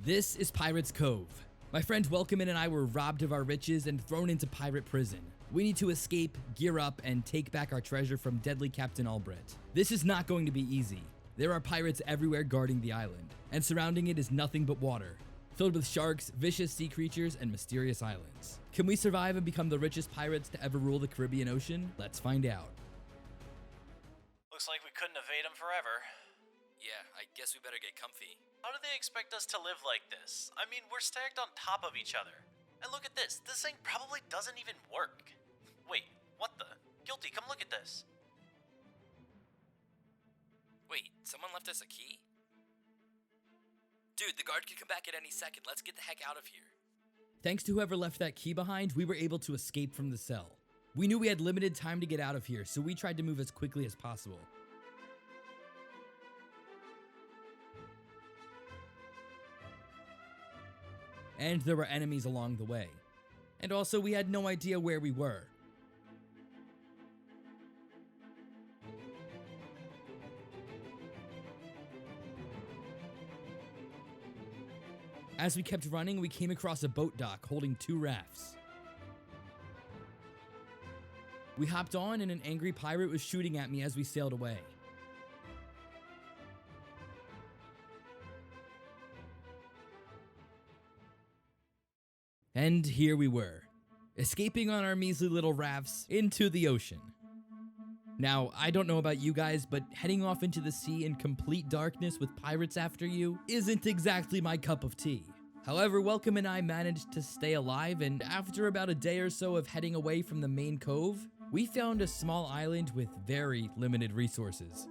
This is Pirate's Cove. My friend Welcomin and I were robbed of our riches and thrown into pirate prison. We need to escape, gear up, and take back our treasure from deadly Captain Agmair. This is not going to be easy. There are pirates everywhere guarding the island, and surrounding it is nothing but water, filled with sharks, vicious sea creatures, and mysterious islands. Can we survive and become the richest pirates to ever rule the Caribbean Ocean? Let's find out. Looks like we couldn't evade them forever. Yeah, I guess we better get comfy. How do they expect us to live like this? I mean, we're stacked on top of each other. And look at this. This thing probably doesn't even work. Wait, what the? Guilty, come look at this. Wait, someone left us a key? Dude, the guard could come back at any second. Let's get the heck out of here. Thanks to whoever left that key behind, we were able to escape from the cell. We knew we had limited time to get out of here, so we tried to move as quickly as possible. And there were enemies along the way. And also, we had no idea where we were. As we kept running, we came across a boat dock holding 2 rafts. We hopped on and an angry pirate was shooting at me as we sailed away. And here we were, escaping on our measly little rafts into the ocean. Now, I don't know about you guys, but heading off into the sea in complete darkness with pirates after you isn't exactly my cup of tea. However, Welcome and I managed to stay alive, and after about a day or so of heading away from the main cove, we found a small island with very limited resources.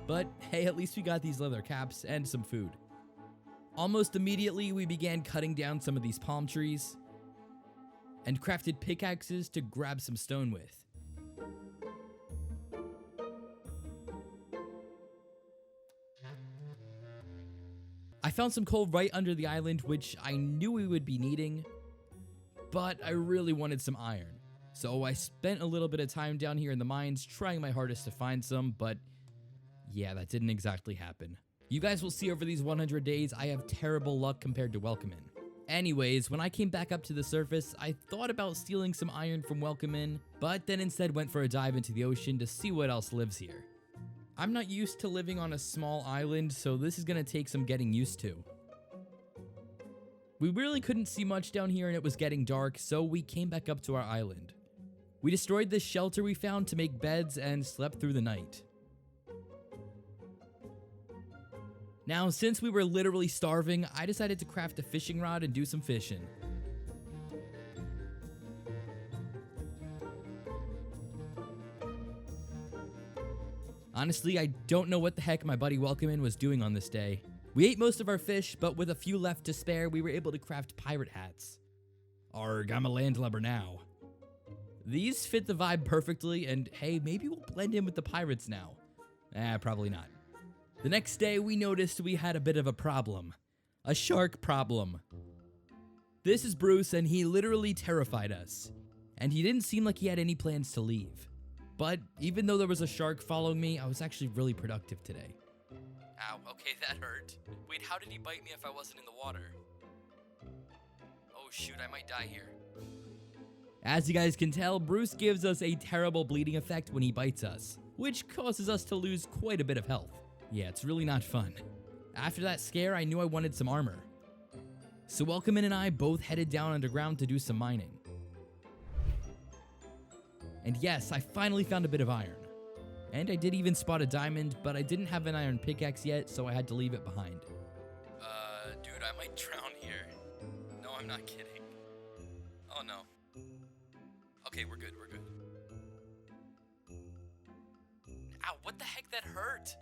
But hey, at least we got these leather caps and some food. Almost immediately, we began cutting down some of these palm trees and crafted pickaxes to grab some stone with. I found some coal right under the island, which I knew we would be needing, but I really wanted some iron. So I spent a little bit of time down here in the mines trying my hardest to find some, but yeah, that didn't exactly happen. You guys will see over these 100 days, I have terrible luck compared to Welcomin. Anyways, when I came back up to the surface, I thought about stealing some iron from Welcomin, but then instead went for a dive into the ocean to see what else lives here. I'm not used to living on a small island, so this is gonna take some getting used to. We really couldn't see much down here and it was getting dark, so we came back up to our island. We destroyed this shelter we found to make beds and slept through the night. Now, since we were literally starving, I decided to craft a fishing rod and do some fishing. Honestly, I don't know what the heck my buddy Welcomin was doing on this day. We ate most of our fish, but with a few left to spare, we were able to craft pirate hats. Arg, I'm a landlubber now. These fit the vibe perfectly, and hey, maybe we'll blend in with the pirates now. Probably not. The next day, we noticed we had a bit of a problem. A shark problem. This is Bruce, and he literally terrified us. And he didn't seem like he had any plans to leave. But even though there was a shark following me, I was actually really productive today. Ow, okay, that hurt. Wait, how did he bite me if I wasn't in the water? Oh shoot, I might die here. As you guys can tell, Bruce gives us a terrible bleeding effect when he bites us, which causes us to lose quite a bit of health. Yeah, it's really not fun. After that scare, I knew I wanted some armor. So Welcomin and I both headed down underground to do some mining. And yes, I finally found a bit of iron. And I did even spot a diamond, but I didn't have an iron pickaxe yet, so I had to leave it behind. Dude, I might drown here. No, I'm not kidding. Oh no. Okay, we're good, we're good. Ow, what the heck, that hurt?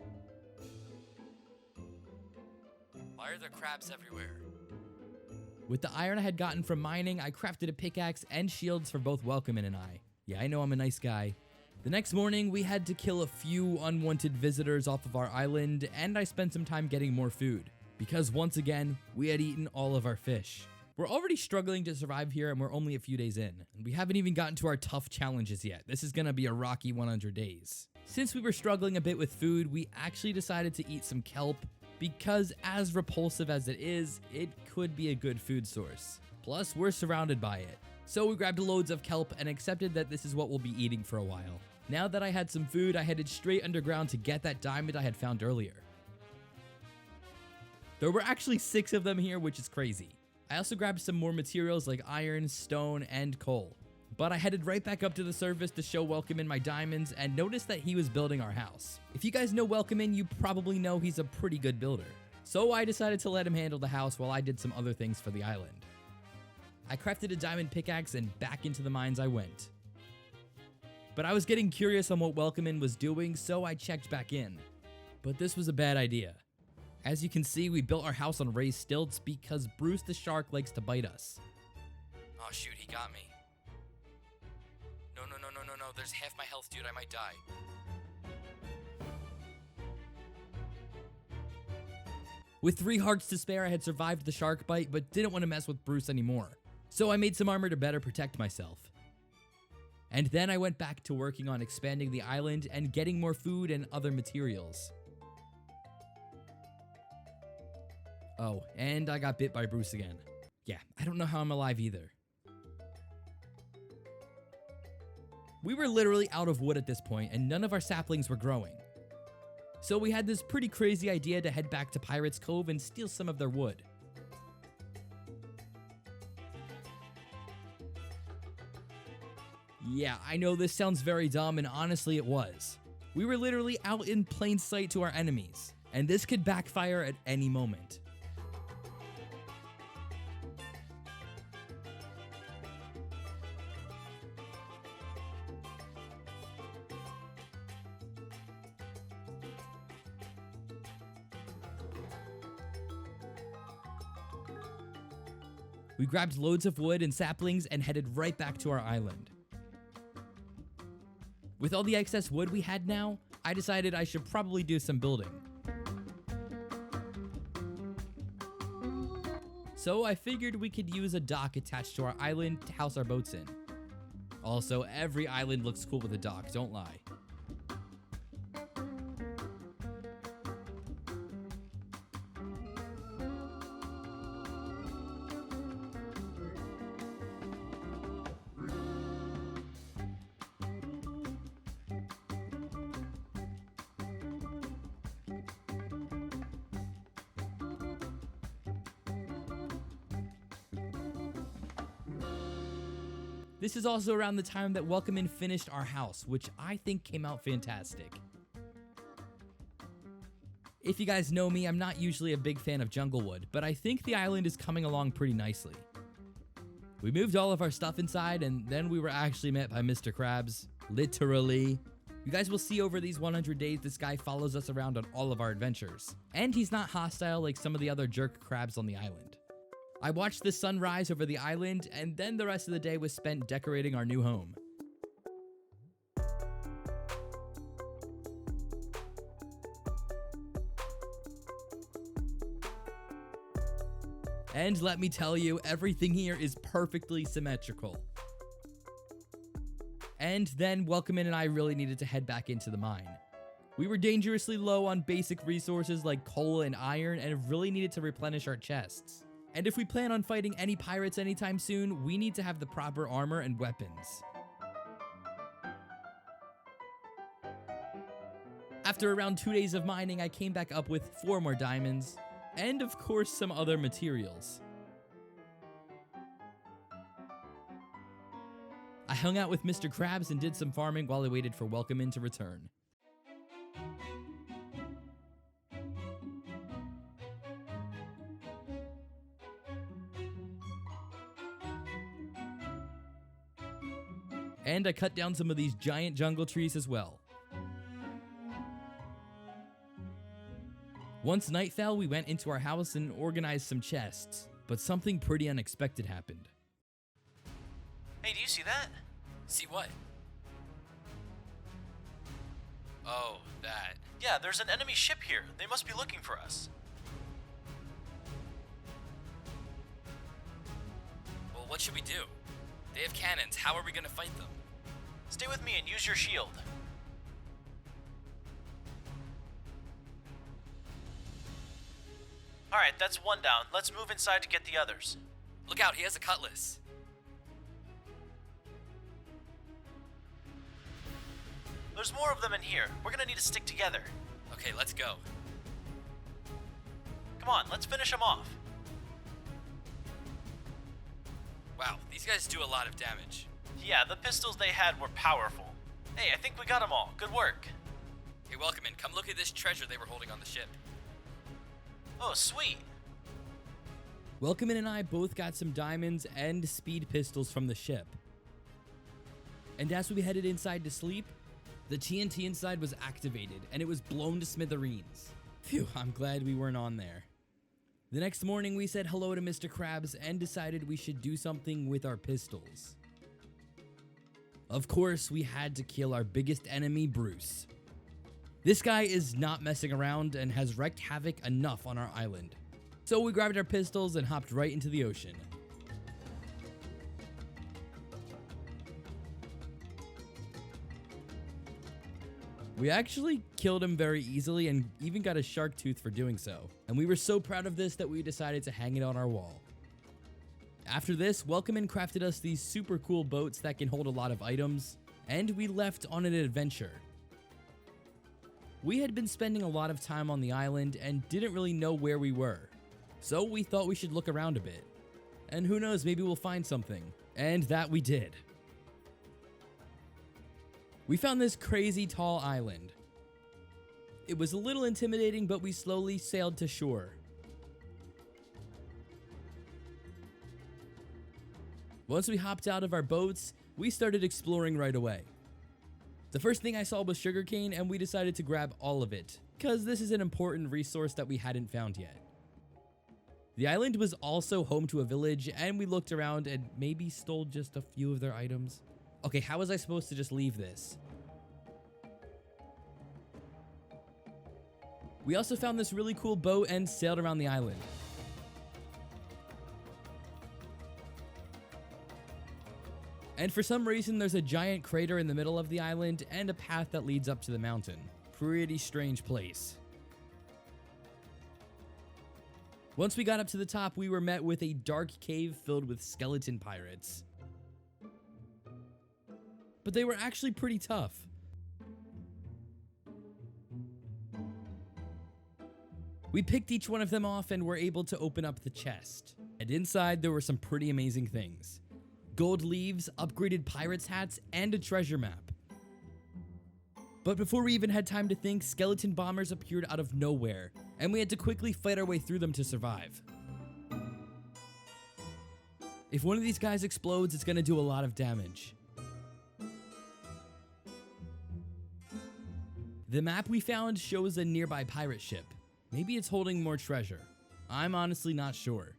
Why are there crabs everywhere? With the iron I had gotten from mining, I crafted a pickaxe and shields for both Welcomin and I. Yeah, I know I'm a nice guy. The next morning, we had to kill a few unwanted visitors off of our island, and I spent some time getting more food, because once again, we had eaten all of our fish. We're already struggling to survive here and we're only a few days in, and we haven't even gotten to our tough challenges yet. This is gonna be a rocky 100 days. Since we were struggling a bit with food, we actually decided to eat some kelp because as repulsive as it is, it could be a good food source. Plus, we're surrounded by it. So we grabbed loads of kelp and accepted that this is what we'll be eating for a while. Now that I had some food, I headed straight underground to get that diamond I had found earlier. There were actually 6 of them here, which is crazy. I also grabbed some more materials like iron, stone, and coal. But I headed right back up to the surface to show Welcome In my diamonds and noticed that he was building our house. If you guys know Welcome In, you probably know he's a pretty good builder. So I decided to let him handle the house while I did some other things for the island. I crafted a diamond pickaxe and back into the mines I went. But I was getting curious on what Welcome In was doing, so I checked back in. But this was a bad idea. As you can see, we built our house on raised stilts because Bruce the shark likes to bite us. Oh shoot, he got me. No, there's half my health, dude, I might die. With 3 hearts to spare, I had survived the shark bite, but didn't want to mess with Bruce anymore. So I made some armor to better protect myself. And then I went back to working on expanding the island and getting more food and other materials. Oh, and I got bit by Bruce again. Yeah, I don't know how I'm alive either. We were literally out of wood at this point, and none of our saplings were growing. So we had this pretty crazy idea to head back to Pirates Cove and steal some of their wood. Yeah, I know this sounds very dumb, and honestly it was. We were literally out in plain sight to our enemies, and this could backfire at any moment. We grabbed loads of wood and saplings and headed right back to our island. With all the excess wood we had now, I decided I should probably do some building. So I figured we could use a dock attached to our island to house our boats in. Also, every island looks cool with a dock, don't lie. This is also around the time that Welcome In finished our house, which I think came out fantastic. If you guys know me, I'm not usually a big fan of jungle wood, but I think the island is coming along pretty nicely. We moved all of our stuff inside, and then we were actually met by Mr. Krabs. Literally. You guys will see over these 100 days this guy follows us around on all of our adventures. And he's not hostile like some of the other jerk crabs on the island. I watched the sun rise over the island, and then the rest of the day was spent decorating our new home. And let me tell you, everything here is perfectly symmetrical. And then Welcome In and I really needed to head back into the mine. We were dangerously low on basic resources like coal and iron and really needed to replenish our chests. And if we plan on fighting any pirates anytime soon, we need to have the proper armor and weapons. After around 2 days of mining, I came back up with 4 more diamonds, and of course some other materials. I hung out with Mr. Krabs and did some farming while I waited for Welcome In to return. And I cut down some of these giant jungle trees as well. Once night fell, we went into our house and organized some chests, but something pretty unexpected happened. Hey, do you see that? See what? Oh, that. Yeah, there's an enemy ship here. They must be looking for us. what should we do? They have cannons. How are we gonna fight them? Stay with me and use your shield. Alright, that's one down. Let's move inside to get the others. Look out, he has a cutlass. There's more of them in here. We're gonna need to stick together. Okay, let's go. Come on, let's finish them off. Wow, these guys do a lot of damage. Yeah, the pistols they had were powerful. Hey, I think we got them all. Good work. Hey, Welcomin, come look at this treasure they were holding on the ship. Oh, sweet. Welcomin and I both got some diamonds and speed pistols from the ship. And as we headed inside to sleep, the TNT inside was activated and it was blown to smithereens. Phew, I'm glad we weren't on there. The next morning, we said hello to Mr. Krabs and decided we should do something with our pistols. Of course, we had to kill our biggest enemy, Bruce. This guy is not messing around and has wreaked havoc enough on our island. So we grabbed our pistols and hopped right into the ocean. We actually killed him very easily and even got a shark tooth for doing so. And we were so proud of this that we decided to hang it on our wall. After this, Welcomin crafted us these super cool boats that can hold a lot of items, and we left on an adventure. We had been spending a lot of time on the island and didn't really know where we were. So we thought we should look around a bit. And who knows, maybe we'll find something. And that we did. We found this crazy tall island. It was a little intimidating, but we slowly sailed to shore. Once we hopped out of our boats, we started exploring right away. The first thing I saw was sugarcane, and we decided to grab all of it, because this is an important resource that we hadn't found yet. The island was also home to a village, and we looked around and maybe stole just a few of their items. Okay, how was I supposed to just leave this? We also found this really cool boat and sailed around the island. And for some reason, there's a giant crater in the middle of the island and a path that leads up to the mountain. Pretty strange place. Once we got up to the top, we were met with a dark cave filled with skeleton pirates. But they were actually pretty tough. We picked each one of them off and were able to open up the chest. And inside there were some pretty amazing things. Gold leaves, upgraded pirates hats, and a treasure map. But before we even had time to think, skeleton bombers appeared out of nowhere, and we had to quickly fight our way through them to survive. If one of these guys explodes, it's gonna do a lot of damage. The map we found shows a nearby pirate ship. Maybe it's holding more treasure. I'm honestly not sure.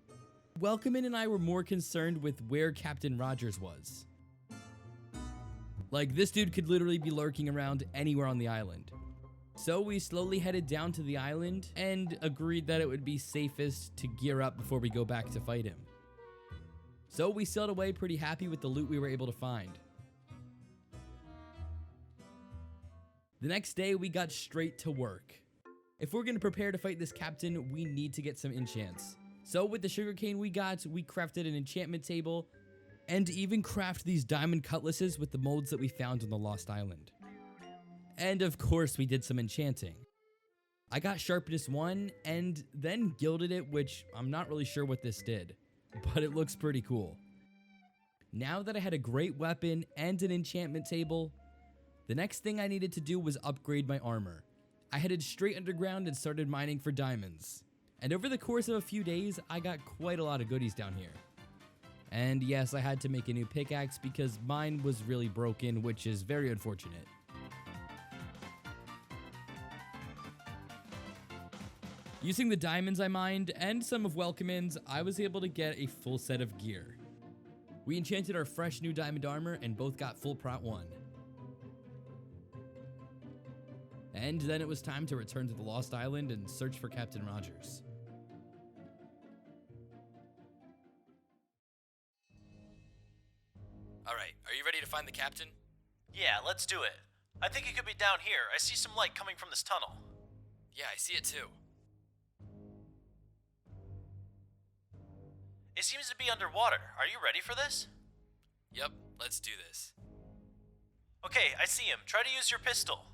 Welcomin and I were more concerned with where Captain Rogers was. Like, this dude could literally be lurking around anywhere on the island. So we slowly headed down to the island and agreed that it would be safest to gear up before we go back to fight him. So we sailed away pretty happy with the loot we were able to find. The next day, we got straight to work. If we're going to prepare to fight this captain, we need to get some enchants. So with the sugarcane we got, we crafted an enchantment table and even craft these diamond cutlasses with the molds that we found on the Lost Island. And of course, we did some enchanting. I got sharpness 1 and then gilded it, which I'm not really sure what this did, but it looks pretty cool. Now that I had a great weapon and an enchantment table, the next thing I needed to do was upgrade my armor. I headed straight underground and started mining for diamonds. And over the course of a few days, I got quite a lot of goodies down here. And yes, I had to make a new pickaxe because mine was really broken, which is very unfortunate. Using the diamonds I mined and some of Welcomin's, I was able to get a full set of gear. We enchanted our fresh new diamond armor and both got full prot 1. And then it was time to return to the Lost Island and search for Captain Rogers. find the captain? Yeah, let's do it. I think it could be down here. I see some light coming from this tunnel. Yeah, I see it too. It seems to be underwater. Are you ready for this? Yep, let's do this. Okay, I see him. Try to use your pistol.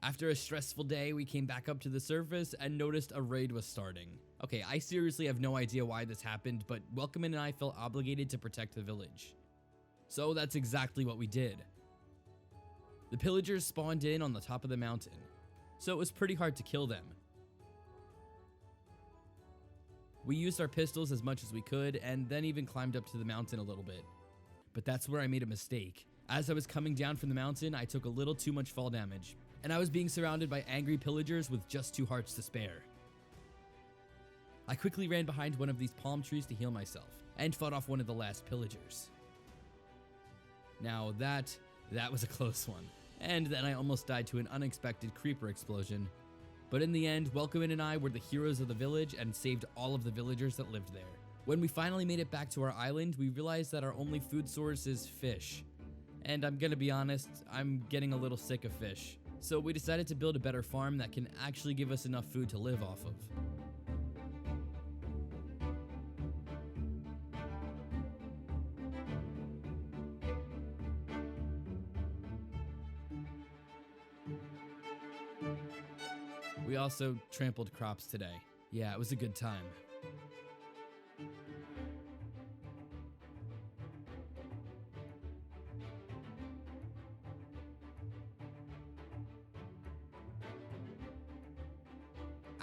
After a stressful day, we came back up to the surface and noticed a raid was starting. Okay, I seriously have no idea why this happened, but Welcomin and I felt obligated to protect the village. So that's exactly what we did. The pillagers spawned in on the top of the mountain, so it was pretty hard to kill them. We used our pistols as much as we could and then even climbed up to the mountain a little bit. But that's where I made a mistake. As I was coming down from the mountain, I took a little too much fall damage, and I was being surrounded by angry pillagers with just 2 hearts to spare. I quickly ran behind one of these palm trees to heal myself, and fought off one of the last pillagers. Now that was a close one, and then I almost died to an unexpected creeper explosion. But in the end, Welcomin and I were the heroes of the village and saved all of the villagers that lived there. When we finally made it back to our island, we realized that our only food source is fish. And I'm gonna be honest, I'm getting a little sick of fish. So we decided to build a better farm that can actually give us enough food to live off of. We also trampled crops today. Yeah, it was a good time.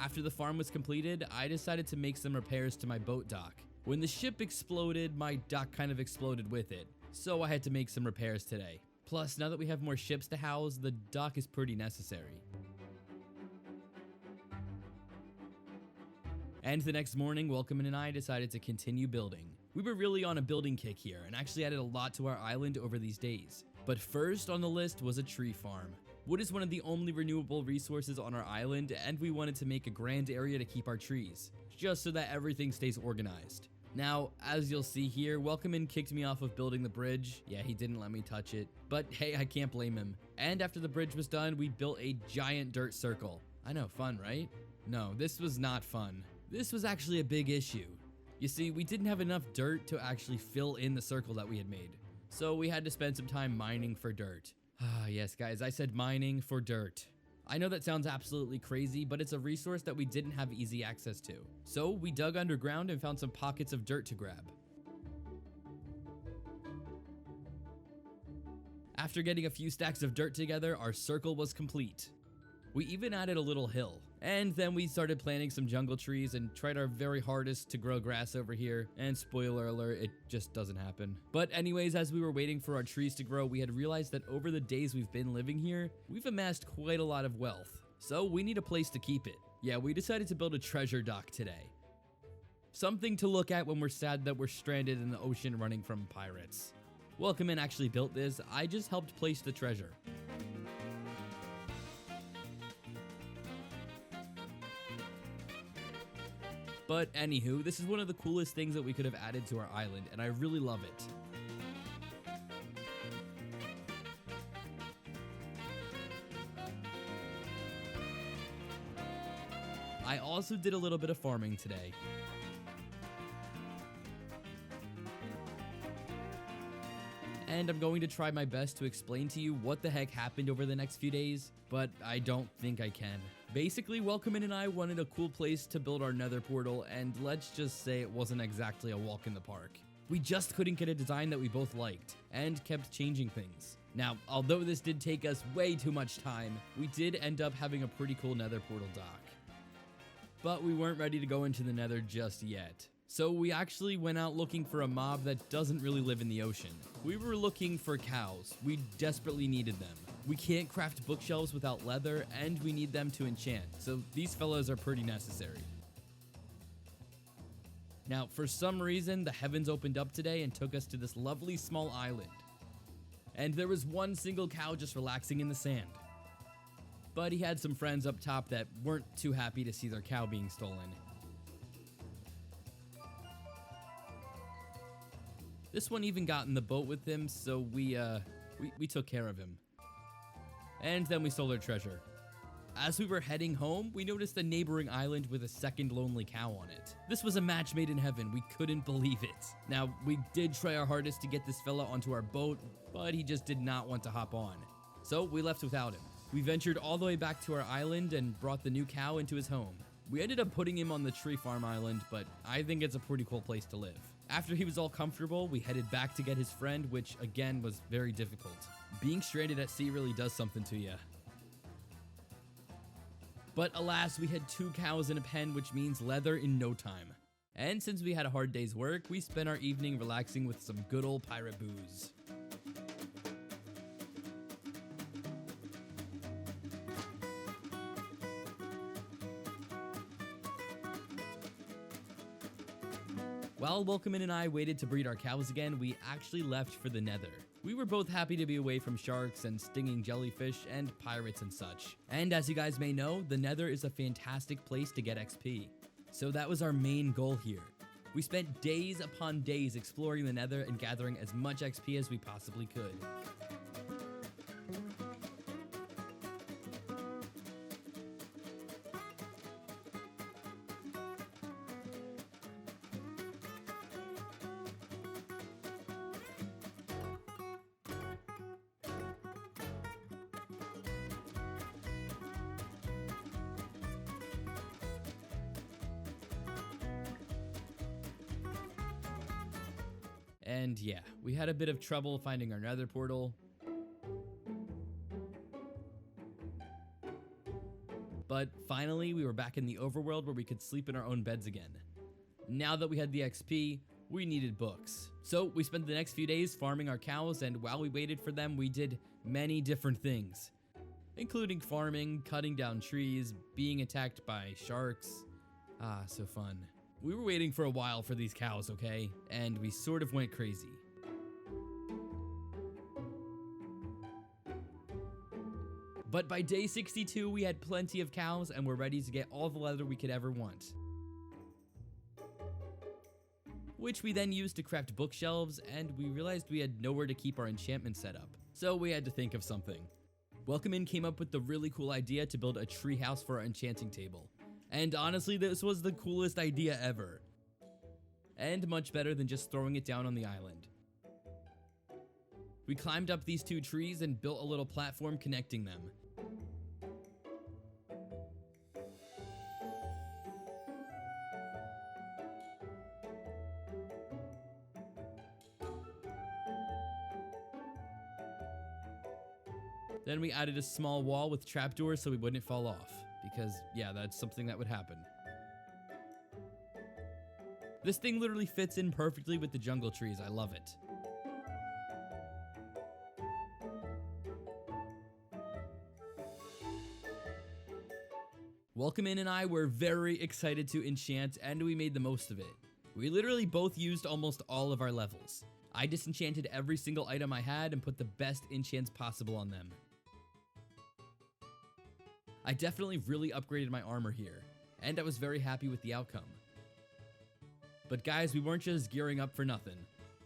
After the farm was completed, I decided to make some repairs to my boat dock. When the ship exploded, my dock kind of exploded with it, so I had to make some repairs today. Plus, now that we have more ships to house, the dock is pretty necessary. And the next morning, Welcomin and I decided to continue building. We were really on a building kick here, and actually added a lot to our island over these days. But first on the list was a tree farm. Wood is one of the only renewable resources on our island, and we wanted to make a grand area to keep our trees, just so that everything stays organized. Now, as you'll see here, Welcomin kicked me off of building the bridge. Yeah, he didn't let me touch it, but hey, I can't blame him. And after the bridge was done, we built a giant dirt circle. I know, fun, right? No, this was not fun. This was actually a big issue. You see, we didn't have enough dirt to actually fill in the circle that we had made, so we had to spend some time mining for dirt. Yes, guys, I said mining for dirt. I know that sounds absolutely crazy, but it's a resource that we didn't have easy access to. So we dug underground and found some pockets of dirt to grab. After getting a few stacks of dirt together, our circle was complete. We even added a little hill. And then we started planting some jungle trees and tried our very hardest to grow grass over here. And spoiler alert, it just doesn't happen. But anyways, as we were waiting for our trees to grow, we had realized that over the days we've been living here, we've amassed quite a lot of wealth. So we need a place to keep it. Yeah, we decided to build a treasure dock today. Something to look at when we're sad that we're stranded in the ocean running from pirates. Welcomin actually built this, I just helped place the treasure. But anywho, this is one of the coolest things that we could have added to our island, and I really love it. I also did a little bit of farming today. And I'm going to try my best to explain to you what the heck happened over the next few days, but I don't think I can. Basically, Welcomin and I wanted a cool place to build our nether portal, and let's just say it wasn't exactly a walk in the park. We just couldn't get a design that we both liked, and kept changing things. Now, although this did take us way too much time, we did end up having a pretty cool nether portal dock. But we weren't ready to go into the nether just yet. So we actually went out looking for a mob that doesn't really live in the ocean. We were looking for cows. We desperately needed them. We can't craft bookshelves without leather, and we need them to enchant, so these fellows are pretty necessary. Now, for some reason, the heavens opened up today and took us to this lovely small island. And there was one single cow just relaxing in the sand. But he had some friends up top that weren't too happy to see their cow being stolen. This one even got in the boat with him, so we took care of him. And then we stole their treasure. As we were heading home, we noticed a neighboring island with a second lonely cow on it. This was a match made in heaven. We couldn't believe it. Now, we did try our hardest to get this fella onto our boat, but he just did not want to hop on. So we left without him. We ventured all the way back to our island and brought the new cow into his home. We ended up putting him on the tree farm island, but I think it's a pretty cool place to live. After he was all comfortable, we headed back to get his friend, which again was very difficult. Being stranded at sea really does something to you. But alas, we had 2 cows in a pen, which means leather in no time. And since we had a hard day's work, we spent our evening relaxing with some good old pirate booze. While Welcomin and I waited to breed our cows again, we actually left for the Nether. We were both happy to be away from sharks and stinging jellyfish and pirates and such. And as you guys may know, the Nether is a fantastic place to get XP. So that was our main goal here. We spent days upon days exploring the Nether and gathering as much XP as we possibly could. And yeah, we had a bit of trouble finding our nether portal. But finally, we were back in the overworld where we could sleep in our own beds again. Now that we had the XP, we needed books. So we spent the next few days farming our cows, and while we waited for them, we did many different things, including farming, cutting down trees, being attacked by sharks. Ah, so fun. We were waiting for a while for these cows, okay? And we sort of went crazy. But by day 62, we had plenty of cows and were ready to get all the leather we could ever want. Which we then used to craft bookshelves, and we realized we had nowhere to keep our enchantment set up. So we had to think of something. Welcomin came up with the really cool idea to build a treehouse for our enchanting table. And honestly, this was the coolest idea ever. And much better than just throwing it down on the island. We climbed up these 2 trees and built a little platform connecting them. Then we added a small wall with trapdoors so we wouldn't fall off. Because, yeah, that's something that would happen. This thing literally fits in perfectly with the jungle trees. I love it. Welcomin and I were very excited to enchant, and we made the most of it. We literally both used almost all of our levels. I disenchanted every single item I had and put the best enchants possible on them. I definitely really upgraded my armor here, and I was very happy with the outcome. But guys, we weren't just gearing up for nothing.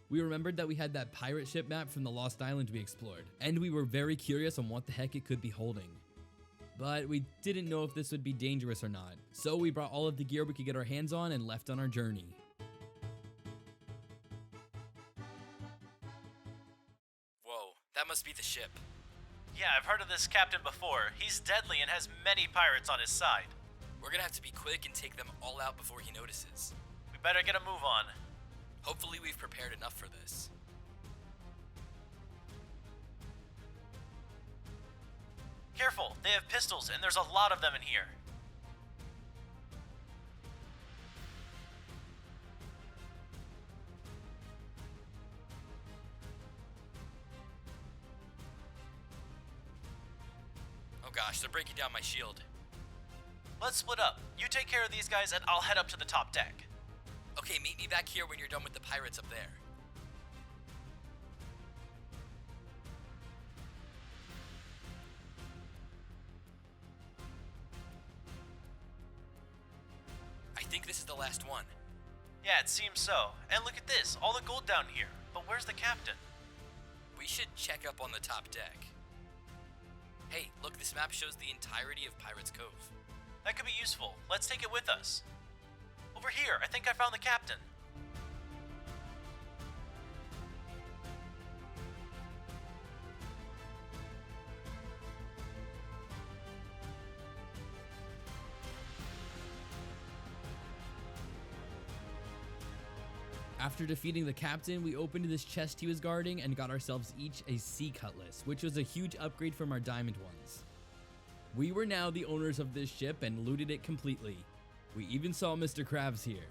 We remembered that we had that pirate ship map from the Lost Island we explored, and we were very curious on what the heck it could be holding. But we didn't know if this would be dangerous or not, so we brought all of the gear we could get our hands on and left on our journey. Whoa, that must be the ship. Yeah, I've heard of this captain before. He's deadly and has many pirates on his side. We're gonna have to be quick and take them all out before he notices. We better get a move on. Hopefully we've prepared enough for this. Careful, they have pistols and there's a lot of them in here. gosh, they're breaking down my shield. Let's split up. You take care of these guys and I'll head up to the top deck. Okay, meet me back here when you're done with the pirates up there. I think this is the last one. Yeah, it seems so. And look at this, all the gold down here. But where's the captain? We should check up on the top deck. Hey, look, this map shows the entirety of Pirates Cove. That could be useful. Let's take it with us. Over here, I think I found the captain. After defeating the captain, we opened this chest he was guarding and got ourselves each a sea cutlass, which was a huge upgrade from our diamond ones. We were now the owners of this ship and looted it completely. We even saw Mr. Krabs here.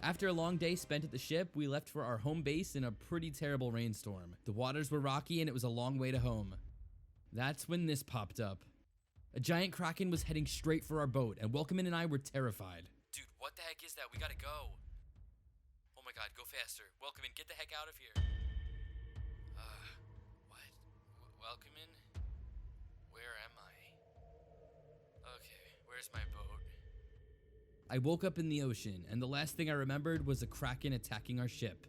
After a long day spent at the ship, we left for our home base in a pretty terrible rainstorm. The waters were rocky and it was a long way to home. That's when this popped up. A giant kraken was heading straight for our boat, and Welcomin and I were terrified. Dude, what the heck is that? We gotta go. Oh my god, go faster. Welcomin, get the heck out of here. What? Welcomin? Where am I? Okay, where's my boat? I woke up in the ocean, and the last thing I remembered was a kraken attacking our ship.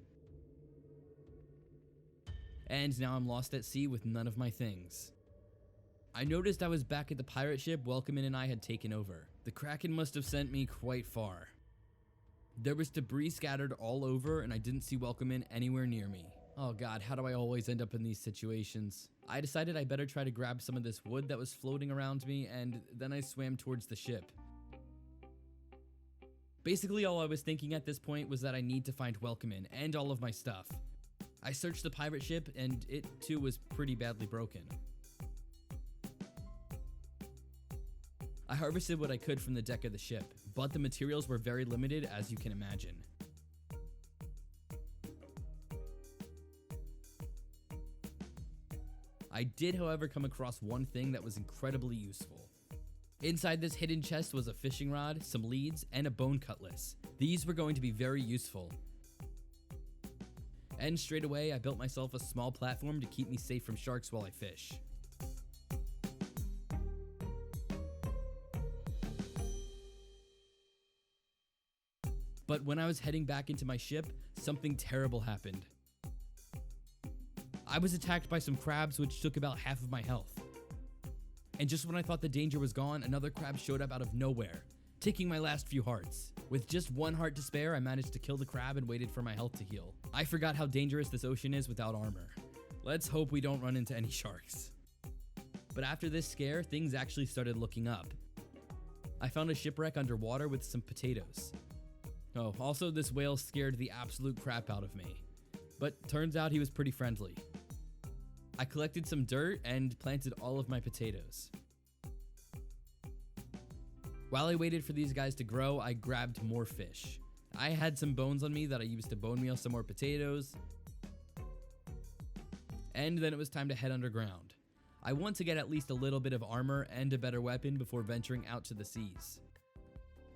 And now I'm lost at sea with none of my things. I noticed I was back at the pirate ship Welcomin and I had taken over. The kraken must have sent me quite far. There was debris scattered all over, and I didn't see Welcomin anywhere near me. Oh god, how do I always end up in these situations? I decided I better try to grab some of this wood that was floating around me, and then I swam towards the ship. Basically, all I was thinking at this point was that I need to find Welcomin and all of my stuff. I searched the pirate ship, and it too was pretty badly broken. I harvested what I could from the deck of the ship, but the materials were very limited, as you can imagine. I did, however, come across one thing that was incredibly useful. Inside this hidden chest was a fishing rod, some leads, and a bone cutlass. These were going to be very useful. And straight away, I built myself a small platform to keep me safe from sharks while I fish. But when I was heading back into my ship, something terrible happened. I was attacked by some crabs, which took about half of my health. And just when I thought the danger was gone, another crab showed up out of nowhere, taking my last few hearts. With just one heart to spare, I managed to kill the crab and waited for my health to heal. I forgot how dangerous this ocean is without armor. Let's hope we don't run into any sharks. But after this scare, things actually started looking up. I found a shipwreck underwater with some potatoes. Oh, also this whale scared the absolute crap out of me. But turns out he was pretty friendly. I collected some dirt and planted all of my potatoes. While I waited for these guys to grow, I grabbed more fish. I had some bones on me that I used to bone meal some more potatoes. And then it was time to head underground. I want to get at least a little bit of armor and a better weapon before venturing out to the seas.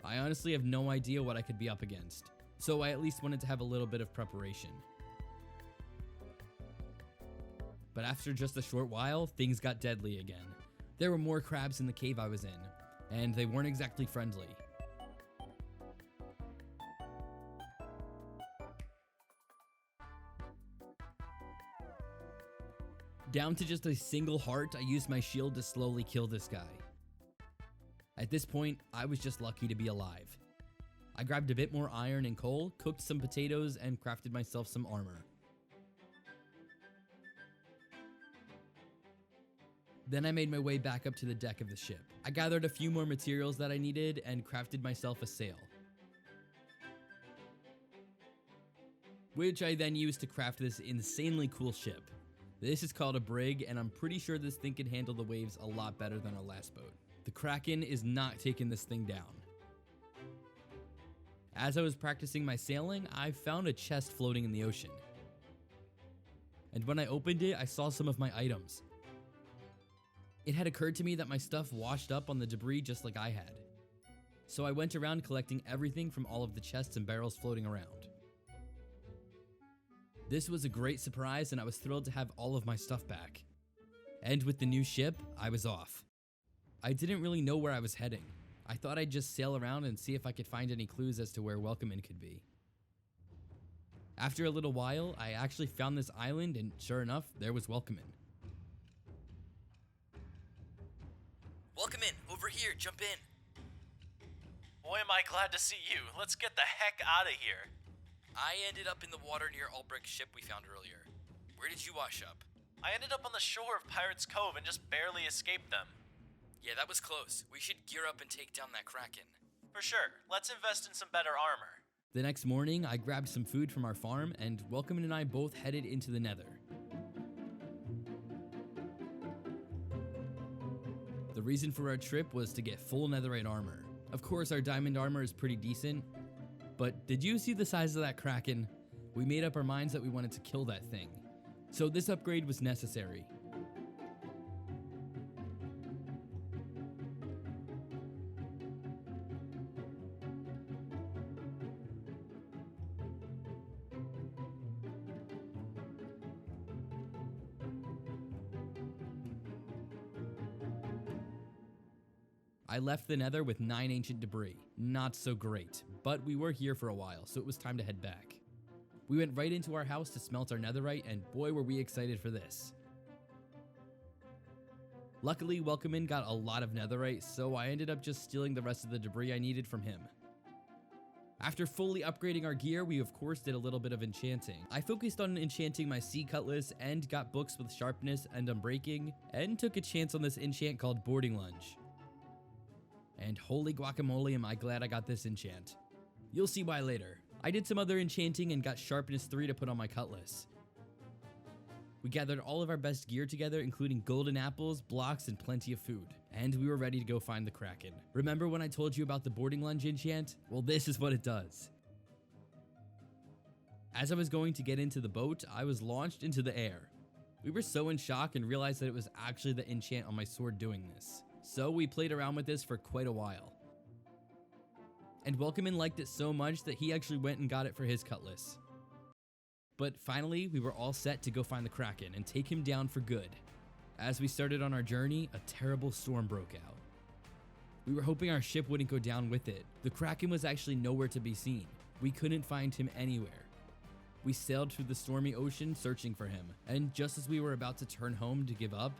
I honestly have no idea what I could be up against, so I at least wanted to have a little bit of preparation. But after just a short while, things got deadly again. There were more crabs in the cave I was in, and they weren't exactly friendly. Down to just a single heart, I used my shield to slowly kill this guy. At this point, I was just lucky to be alive. I grabbed a bit more iron and coal, cooked some potatoes, and crafted myself some armor. Then I made my way back up to the deck of the ship. I gathered a few more materials that I needed and crafted myself a sail, which I then used to craft this insanely cool ship. This is called a brig, and I'm pretty sure this thing can handle the waves a lot better than our last boat. The kraken is not taking this thing down. As I was practicing my sailing, I found a chest floating in the ocean. And when I opened it, I saw some of my items. It had occurred to me that my stuff washed up on the debris just like I had. So I went around collecting everything from all of the chests and barrels floating around. This was a great surprise and I was thrilled to have all of my stuff back. And with the new ship, I was off. I didn't really know where I was heading. I thought I'd just sail around and see if I could find any clues as to where Welcome Inn could be. After a little while, I actually found this island and sure enough, there was Welcome Inn. Welcome in. Over here. Jump in. Boy, am I glad to see you. Let's get the heck out of here. I ended up in the water near Albrecht's ship we found earlier. Where did you wash up? I ended up on the shore of Pirates Cove and just barely escaped them. Yeah, that was close. We should gear up and take down that kraken. For sure. Let's invest in some better armor. The next morning, I grabbed some food from our farm and Welcome Inn and I both headed into the Nether. The reason for our trip was to get full netherite armor. Of course, our diamond armor is pretty decent, but did you see the size of that kraken? We made up our minds that we wanted to kill that thing. So this upgrade was necessary. I left the Nether with 9 ancient debris. Not so great, but we were here for a while, so it was time to head back. We went right into our house to smelt our netherite, and boy were we excited for this. Luckily, Welcome Inn got a lot of netherite, so I ended up just stealing the rest of the debris I needed from him. After fully upgrading our gear, we of course did a little bit of enchanting. I focused on enchanting my sea cutlass and got books with sharpness and unbreaking, and took a chance on this enchant called boarding lunge. And holy guacamole, am I glad I got this enchant. You'll see why later. I did some other enchanting and got sharpness 3 to put on my cutlass. We gathered all of our best gear together, including golden apples, blocks, and plenty of food. And we were ready to go find the kraken. Remember when I told you about the boarding lunge enchant? Well, this is what it does. As I was going to get into the boat, I was launched into the air. We were so in shock and realized that it was actually the enchant on my sword doing this. So we played around with this for quite a while. And Welcome Inn liked it so much that he actually went and got it for his cutlass. But finally, we were all set to go find the kraken and take him down for good. As we started on our journey, a terrible storm broke out. We were hoping our ship wouldn't go down with it. The kraken was actually nowhere to be seen. We couldn't find him anywhere. We sailed through the stormy ocean searching for him, and just as we were about to turn home to give up,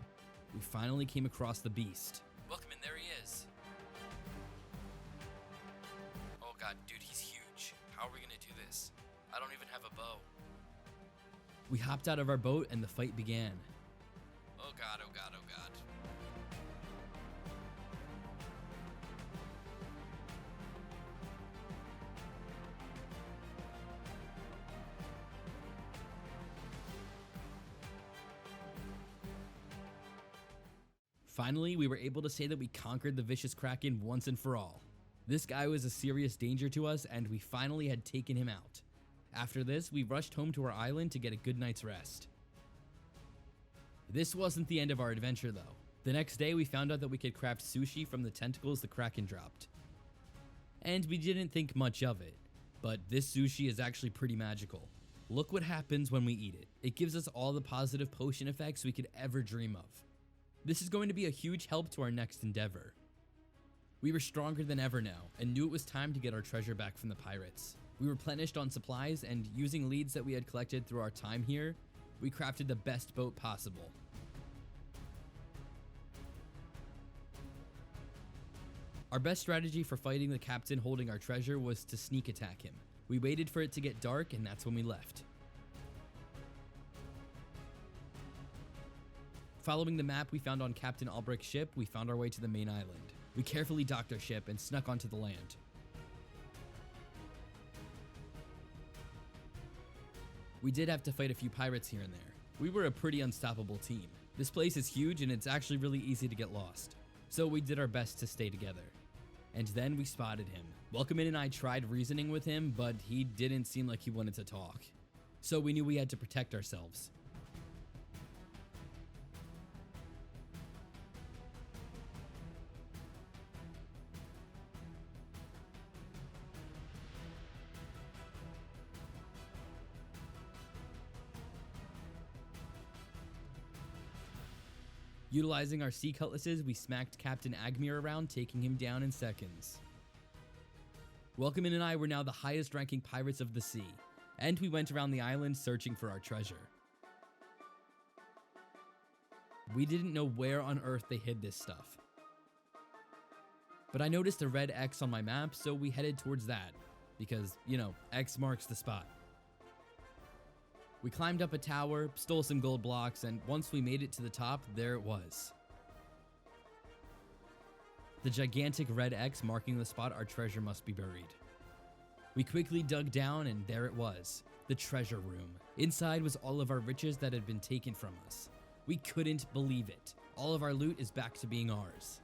we finally came across the beast. Welcome in. There he is. Oh god, dude, he's huge. How are we gonna do this? I don't even have a bow. We hopped out of our boat and the fight began. Oh god, oh god, oh god. Finally, we were able to say that we conquered the vicious kraken once and for all. This guy was a serious danger to us, and we finally had taken him out. After this, we rushed home to our island to get a good night's rest. This wasn't the end of our adventure, though. The next day, we found out that we could craft sushi from the tentacles the kraken dropped. And we didn't think much of it, but this sushi is actually pretty magical. Look what happens when we eat it. It gives us all the positive potion effects we could ever dream of. This is going to be a huge help to our next endeavor. We were stronger than ever now, and knew it was time to get our treasure back from the pirates. We replenished on supplies, and using leads that we had collected through our time here, we crafted the best boat possible. Our best strategy for fighting the captain holding our treasure was to sneak attack him. We waited for it to get dark, and that's when we left. Following the map we found on Captain Agmair's ship, we found our way to the main island. We carefully docked our ship and snuck onto the land. We did have to fight a few pirates here and there. We were a pretty unstoppable team. This place is huge and it's actually really easy to get lost. So we did our best to stay together. And then we spotted him. Welcome Inn and I tried reasoning with him, but he didn't seem like he wanted to talk. So we knew we had to protect ourselves. Utilizing our sea cutlasses, we smacked Captain Agmair around, taking him down in seconds. Welcomin and I were now the highest ranking pirates of the sea, and we went around the island searching for our treasure. We didn't know where on earth they hid this stuff. But I noticed a red X on my map, so we headed towards that, because, you know, X marks the spot. We climbed up a tower, stole some gold blocks, and once we made it to the top, there it was. The gigantic red X marking the spot our treasure must be buried. We quickly dug down, and there it was, the treasure room. Inside was all of our riches that had been taken from us. We couldn't believe it. All of our loot is back to being ours.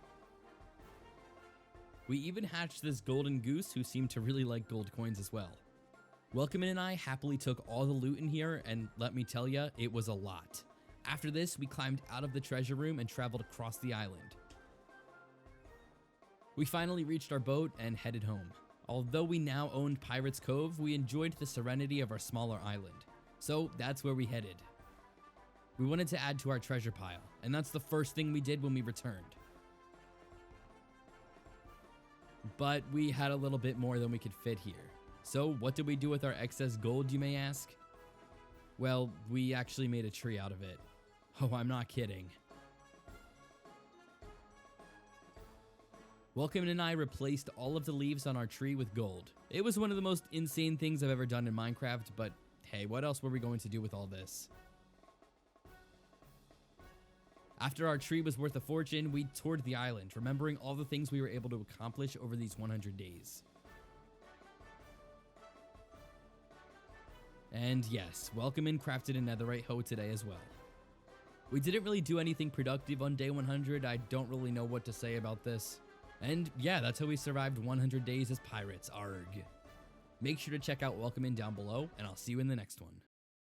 We even hatched this golden goose who seemed to really like gold coins as well. Welcomin and I happily took all the loot in here, and let me tell ya, it was a lot. After this, we climbed out of the treasure room and traveled across the island. We finally reached our boat and headed home. Although we now owned Pirates Cove, we enjoyed the serenity of our smaller island. So that's where we headed. We wanted to add to our treasure pile, and that's the first thing we did when we returned. But we had a little bit more than we could fit here. So what did we do with our excess gold, you may ask? Well, we actually made a tree out of it. Oh, I'm not kidding. Welcomin and I replaced all of the leaves on our tree with gold. It was one of the most insane things I've ever done in Minecraft, but hey, what else were we going to do with all this? After our tree was worth a fortune, we toured the island, remembering all the things we were able to accomplish over these 100 days. And yes, Welcomin crafted a netherite hoe today as well. We didn't really do anything productive on day 100, I don't really know what to say about this. And yeah, that's how we survived 100 days as pirates, arg. Make sure to check out Welcomin down below, and I'll see you in the next one.